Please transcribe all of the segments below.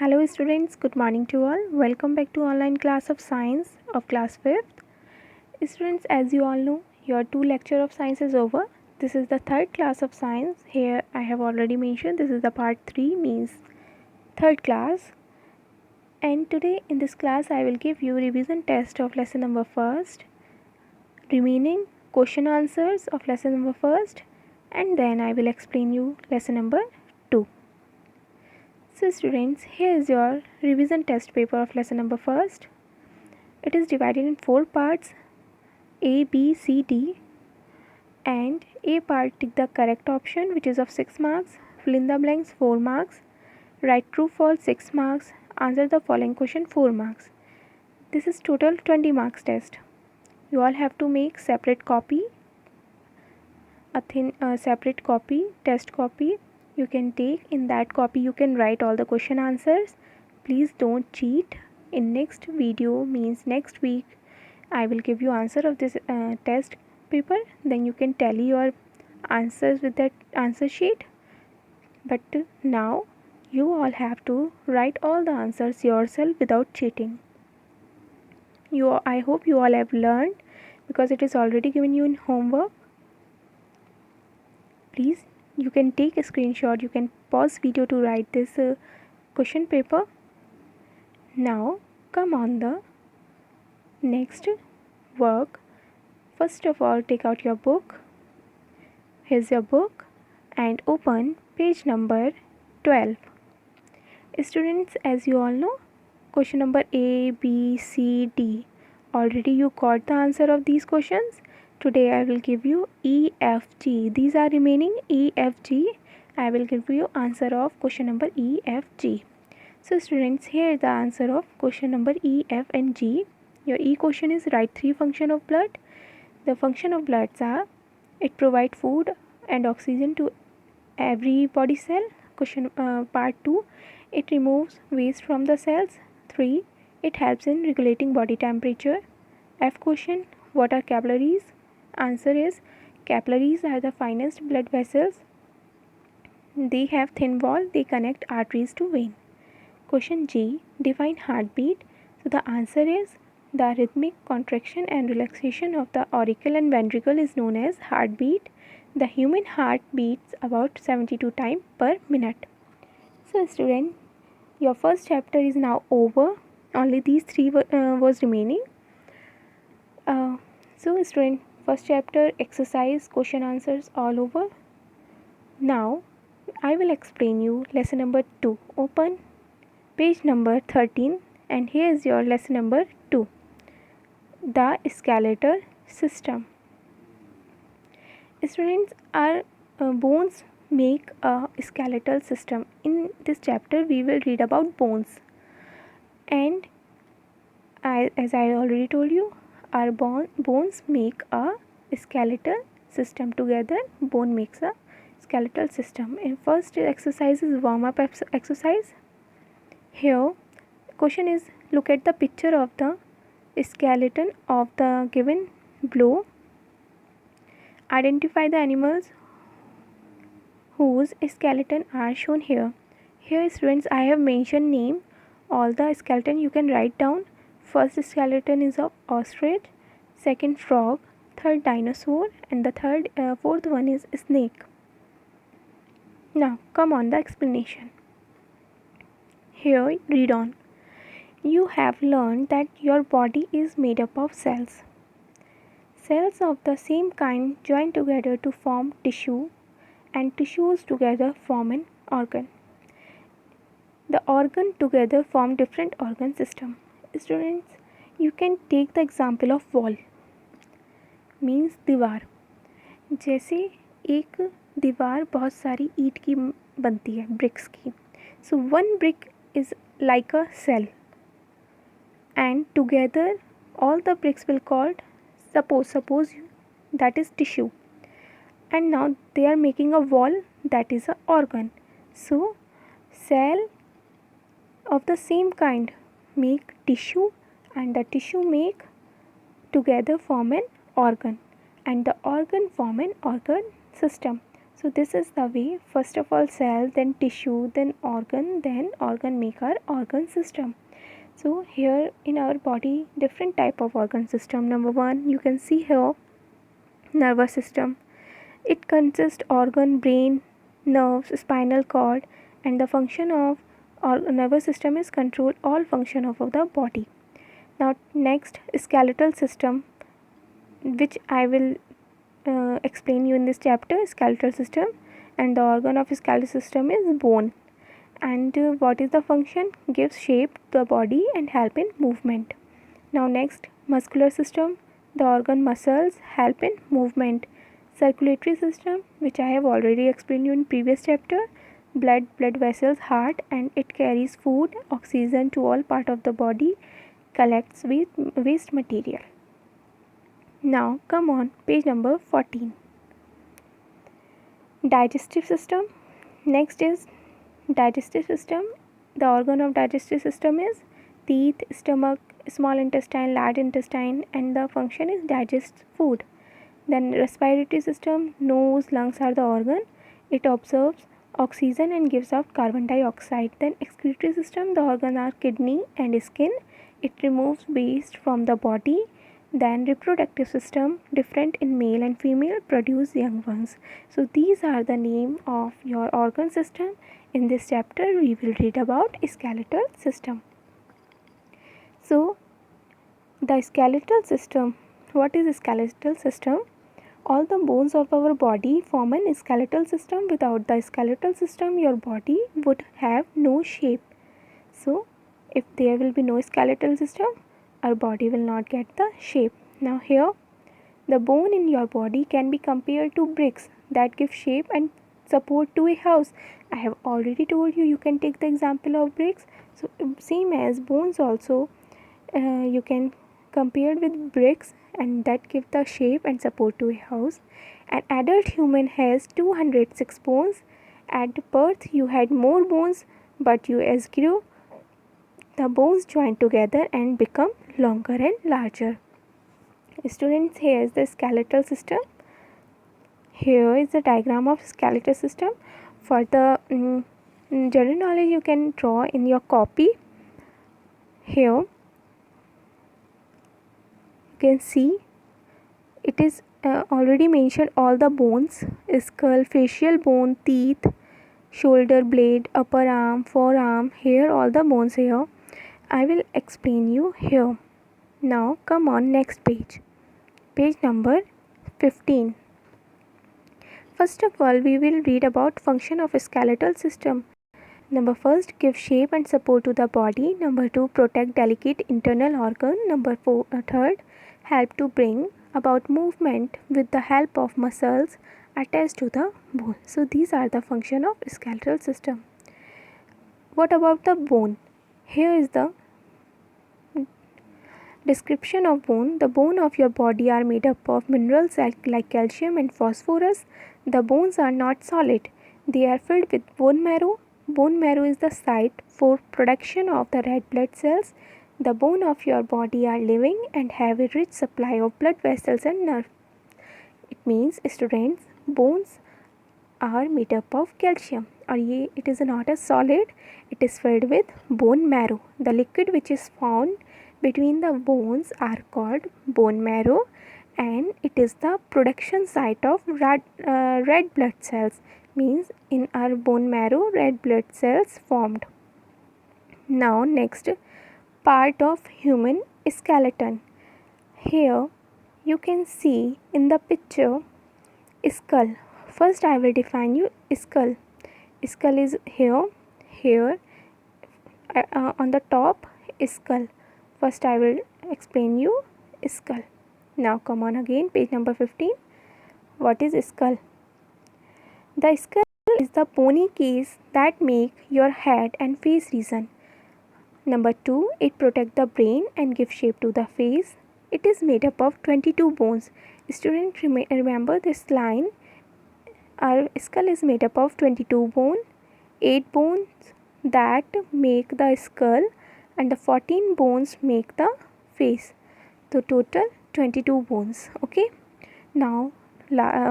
Hello students, good morning to all. Welcome back to online class of science of class 5th. Students, as you all know, your 2 lecture of science is over. This is the third class of science. Here I have already mentioned this is the part 3 means third class. And today in this class I will give you revision test of lesson number first, remaining question answers of lesson number first, and then I will explain you lesson number 2. So students, here is your revision test paper of lesson number first. It is divided in 4 parts, A, B, C, D, and A part tick the correct option which is of 6 marks, fill in the blanks 4 marks, write true false 6 marks, answer the following question 4 marks. This is total 20 marks test. You all have to make separate copy, separate copy, test copy. You can take in that copy you can write all the question answers. Please don't cheat. In next video means next week I will give you answer of this test paper, then you can tally your answers with that answer sheet. But now you all have to write all the answers yourself without cheating. I hope you all have learned because it is already given you in homework. Please, you can take a screenshot, you can pause video to write this question paper. Now come on the next work. First of all, take out your book. Here's your book and open page number 12. Students, as you all know, question number A, B, C, D. Already you got the answer of these questions. Today I will give you E, F, G. These are remaining E, F, G. I will give you answer of question number E, F, G. So students, here is the answer of question number E, F and G. Your E question is write 3 function of blood. The function of bloods are it provide food and oxygen to every body cell. Question part 2, it removes waste from the cells. 3, it helps in regulating body temperature. F question, what are capillaries? Answer is capillaries are the finest blood vessels. They have thin wall, they connect arteries to vein. Question G, define heartbeat. So the answer is the rhythmic contraction and relaxation of the auricle and ventricle is known as heartbeat. The human heart beats about 72 times per minute. So student, your first chapter is now over. Only these 3 was remaining. So student, first chapter exercise question answers all over. Now I will explain you lesson number 2. Open page number 13 and here is your lesson number 2. The skeletal system. Students, our bones make a skeletal system. In this chapter we will read about bones, and as I already told you, our bones make a skeletal system. Together bone makes a skeletal system. And first exercise is warm up exercise. Here question is, look at the picture of the skeleton of the given below. Identify the animals whose skeleton are shown here. Here students, I have mentioned name all the skeleton you can write down. First skeleton is of ostrich, second frog, third dinosaur, and the fourth one is snake. Now come on the explanation. Here read on. You have learned that your body is made up of cells. Cells of the same kind join together to form tissue, and tissues together form an organ. The organ together form different organ system. Students, you can take the example of wall means दीवार. जैसे एक दीवार बहुत सारी ईंट की बनती है, bricks की. So one brick is like a cell, and together all the bricks will called suppose that is tissue, and now they are making a wall that is a organ. So cell of the same kind make tissue, and the tissue make together form an organ, and the organ form an organ system. So this is the way. First of all cell, then tissue, then organ make our organ system. So here in our body different type of organ system. Number one, you can see here nervous system. It consists organ, brain, nerves, spinal cord, and the function of our nervous system is control all function of the body. Now next, skeletal system, which I will explain you in this chapter. Skeletal system, and the organ of skeletal system is bone. And what is the function? Gives shape to the body and help in movement. Now next, muscular system, the organ muscles help in movement. Circulatory system, which I have already explained you in previous chapter, blood vessels, heart, and it carries food, oxygen to all part of the body, collects waste material. Now come on, page number 14. Digestive system. Next is digestive system. The organ of digestive system is teeth, stomach, small intestine, large intestine, and the function is digest food. Then respiratory system, nose, lungs are the organ. It absorbs oxygen and gives out carbon dioxide. Then excretory system, the organ are kidney and skin. It removes waste from the body. Then reproductive system, different in male and female, produce young ones. So these are the name of your organ system. In this chapter we will read about skeletal system. So the skeletal system, what is skeletal system? All the bones of our body form a skeletal system. Without the skeletal system your body would have no shape. So if there will be no skeletal system, our body will not get the shape. Now here, the bone in your body can be compared to bricks that give shape and support to a house. I have already told you, you can take the example of bricks. So same as bones also, you can compare with bricks and that give the shape and support to a house. An adult human has 206 bones. At birth you had more bones, but you as grew, the bones join together and become longer and larger. Students, here is the skeletal system. Here is the diagram of skeletal system. For the general knowledge you can draw in your copy. Here you can see it is already mentioned all the bones: skull, facial bone, teeth, shoulder blade, upper arm, forearm. Here all the bones here. I will explain you here. Now come on next page. Page number 15. First of all, we will read about function of a skeletal system. Number first, give shape and support to the body. Number two, protect delicate internal organ. Number third, help to bring about movement with the help of muscles attached to the bone. So these are the function of skeletal system. What about the bone? Here is the description of bone. The bone of your body are made up of minerals like calcium and phosphorus. The bones are not solid. They are filled with bone marrow. Bone marrow is the site for production of the red blood cells. The bone of your body are living and have a rich supply of blood vessels and nerves. It means, students, bones are made up of calcium. Or it is not a solid. It is filled with bone marrow. The liquid which is found between the bones are called bone marrow, and it is the production site of red blood cells. Means in our bone marrow red blood cells formed. Now next, part of human skeleton. Here you can see in the picture skull. First I will define you skull. Skull is here on the top, skull. First I will explain you skull. Now come on again, page number 15. What is skull? The skull is the bony case that make your head and face region. Number 2, it protects the brain and gives shape to the face. It is made up of 22 bones. Students, remember this line. Our skull is made up of 22 bones, 8 bones that make the skull and the 14 bones make the face. So total 22 bones. Okay. Now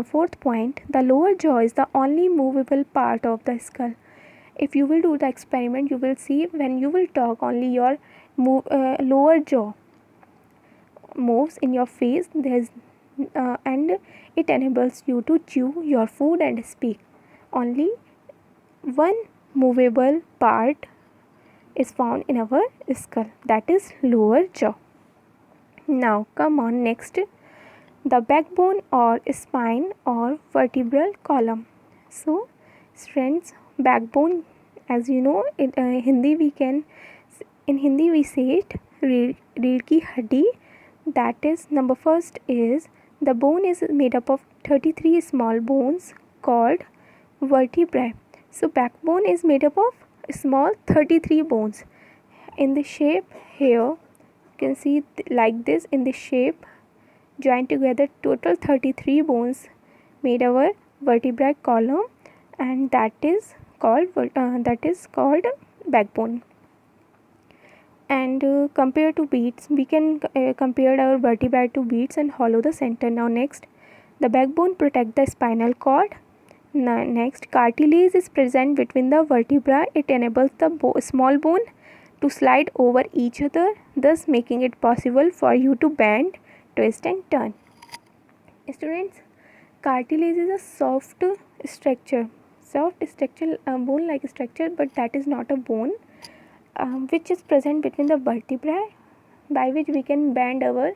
fourth point, the lower jaw is the only movable part of the skull. If you will do the experiment, you will see when you will talk, only your lower jaw moves in your face. And it enables you to chew your food and speak. Only one movable part is found in our skull, that is lower jaw. Now come on, next, the backbone or spine or vertebral column. So friends, backbone, as you know, in Hindi we say it रीढ़ की हड्डी. That is, number first is, the bone is made up of 33 small bones called vertebrae. So backbone is made up of small 33 bones. In the shape here, you can see like this, in the shape joined together, total 33 bones made our vertebrae column, and that is called backbone. And compared to beads, we can compare our vertebrae to beads and hollow the center. Now next, the backbone protect the spinal cord. Now next, cartilage is present between the vertebrae. It enables the small bone to slide over each other, thus making it possible for you to bend, twist and turn. Students, cartilage is a soft structure, bone-like structure, but that is not a bone, which is present between the vertebrae, by which we can bend our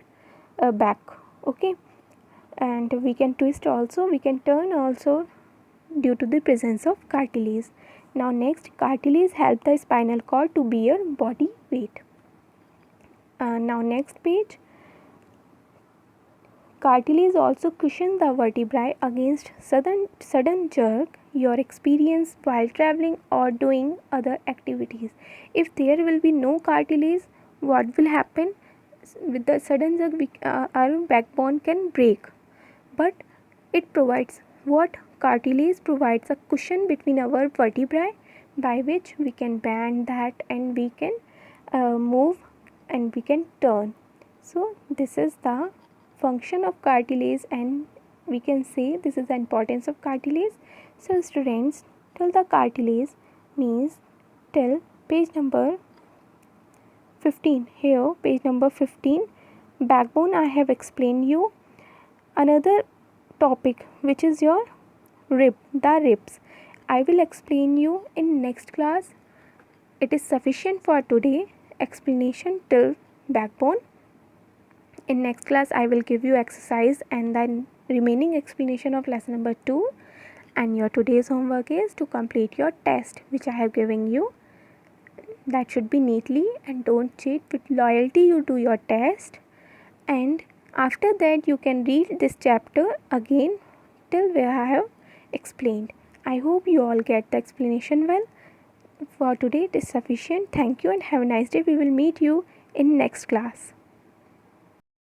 back. Okay, and we can twist also, we can turn also due to the presence of cartilage. Now next, cartilage help the spinal cord to bear body weight. Now next page, cartilage also cushions the vertebrae against sudden jerk your experience while traveling or doing other activities. If there will be no cartilage, what will happen? With the sudden jerk, our backbone can break. But it provides what? Cartilage provides a cushion between our vertebrae, by which we can bend that and we can move and we can turn. So this is the function of cartilage, and we can say this is the importance of cartilage. So students, till the cartilage means till page number 15. Here page number 15, backbone, I have explained you. Another topic, which is your the ribs, I will explain you in next class. It is sufficient for today explanation till backbone. In next class I will give you exercise and then remaining explanation of lesson number 2, and your today's homework is to complete your test which I have given you. That should be neatly, and don't cheat. With loyalty you do your test, and after that you can read this chapter again till where I have explained. I hope you all get the explanation well. For today it is sufficient. Thank you and have a nice day. We will meet you in next class.